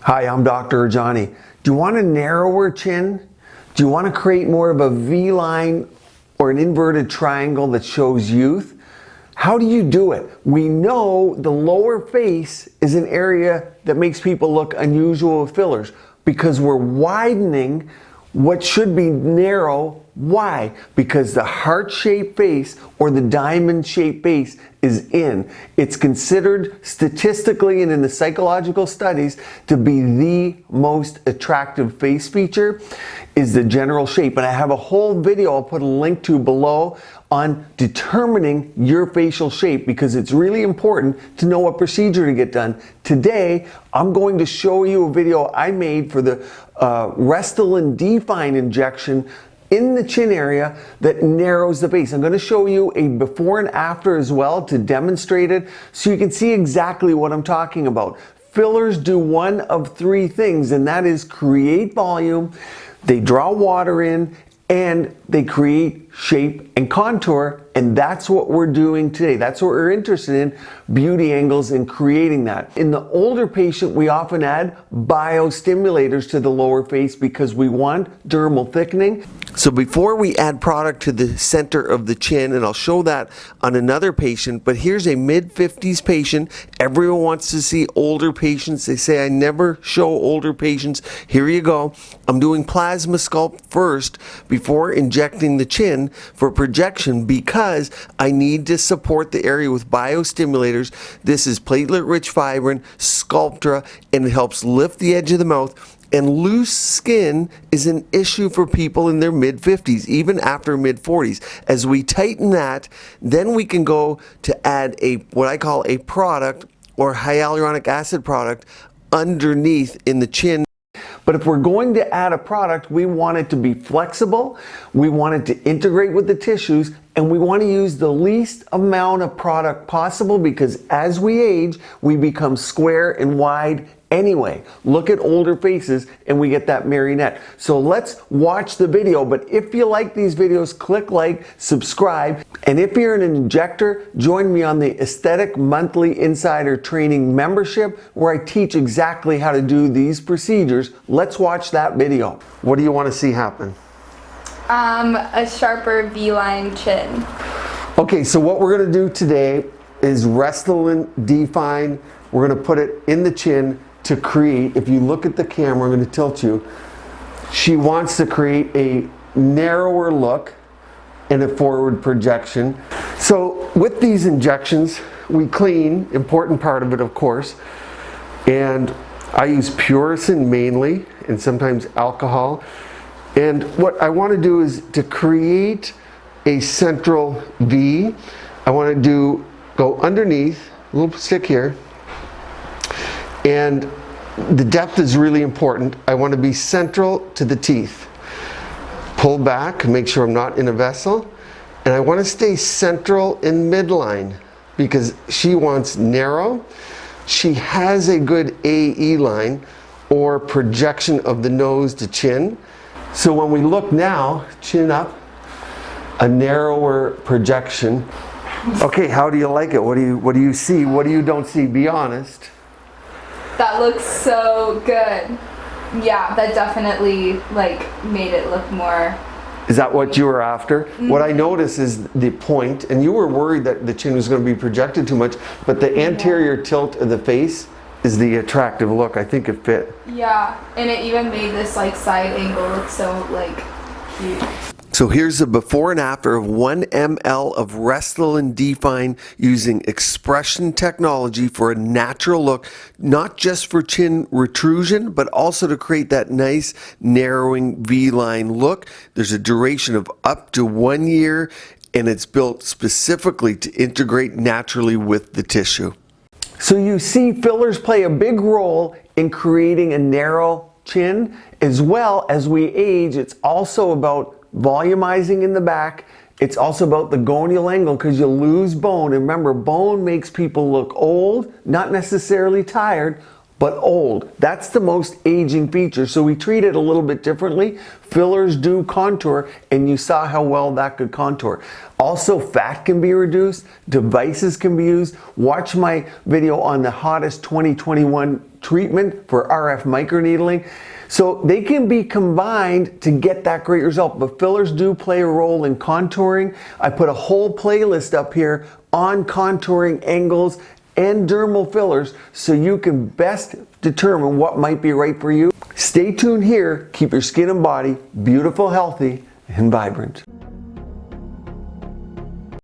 Hi, I'm Dr. Rajani. Do you want a narrower chin? Do you want to create more of a V-line or an inverted triangle that shows youth? How do you do it? We know the lower face is an area that makes people look unusual with fillers because we're widening what should be narrow. Why? Because the heart-shaped face or the diamond-shaped face is in. It's considered statistically and in the psychological studies to be the most attractive face feature is the general shape. And I have a whole video I'll put a link to below on determining your facial shape because it's really important to know what procedure to get done. Today, I'm going to show you a video I made for the Restylane Defyne injection in the chin area that narrows the face. I'm going to show you a before and after as well to demonstrate it so you can see exactly what I'm talking about. Fillers do one of three things, and that is create volume, they draw water in, and they create shape and contour, and that's what we're doing today. That's what we're interested in, beauty angles and creating that. In the older patient, we often add biostimulators to the lower face because we want dermal thickening. So before we add product to the center of the chin, and I'll show that on another patient, but here's a mid-50s patient. Everyone wants to see older patients. They say I never show older patients. Here you go. I'm doing plasma sculpt first before injecting the chin for projection because I need to support the area with biostimulators. This is platelet-rich fibrin, Sculptra, and it helps lift the edge of the mouth. And loose skin is an issue for people in their mid-50s, even after mid-40s. As we tighten that, then we can go to add what I call a product or hyaluronic acid product underneath in the chin. But if we're going to add a product, we want it to be flexible, we want it to integrate with the tissues, and we want to use the least amount of product possible because as we age, we become square and wide anyway. Look at older faces and we get that marionette. So let's watch the video, but if you like these videos, click like, subscribe, and if you're an injector, join me on the Aesthetic Monthly Insider Training membership where I teach exactly how to do these procedures. Let's watch that video. What do you want to see happen? A sharper V-line chin. Okay, so what we're going to do today is Restylane Defyne. We're going to put it in the chin to create, if you look at the camera, I'm going to tilt you, she wants to create a narrower look and a forward projection. So with these injections, we clean, important part of it of course, and I use Puricin mainly and sometimes alcohol. And what I want to do is to create a central V. I want to go underneath, a little stick here, and the depth is really important. I want to be central to the teeth. Pull back, make sure I'm not in a vessel, and I want to stay central in midline because she wants narrow. She has a good AE line or projection of the nose to chin. So when we look now, chin up, a narrower projection. Okay, how do you like it? What do you see? What do you don't see? Be honest. That looks so good. Yeah, that definitely made it look more. Is that what you were after? Mm-hmm. What I noticed is the point, and you were worried that the chin was going to be projected too much, but the anterior tilt of the face is the attractive look. I think it fit. Yeah, and it even made this side angle look so cute. So here's the before and after of 1 ml of Restylane Defyne using expression technology for a natural look, not just for chin retrusion, but also to create that nice narrowing V-line look. There's a duration of up to 1 year, and it's built specifically to integrate naturally with the tissue. So you see fillers play a big role in creating a narrow chin. As well as we age, it's also about volumizing in the back. It's also about the gonial angle because you lose bone. And remember, bone makes people look old, not necessarily tired, but old. That's the most aging feature. So we treat it a little bit differently. Fillers do contour, and you saw how well that could contour. Also, fat can be reduced, devices can be used. Watch my video on the hottest 2021 treatment for RF microneedling. So they can be combined to get that great result, but fillers do play a role in contouring. I put a whole playlist up here on contouring angles and dermal fillers so you can best determine what might be right for you. Stay tuned here. Keep your skin and body beautiful, healthy, and vibrant.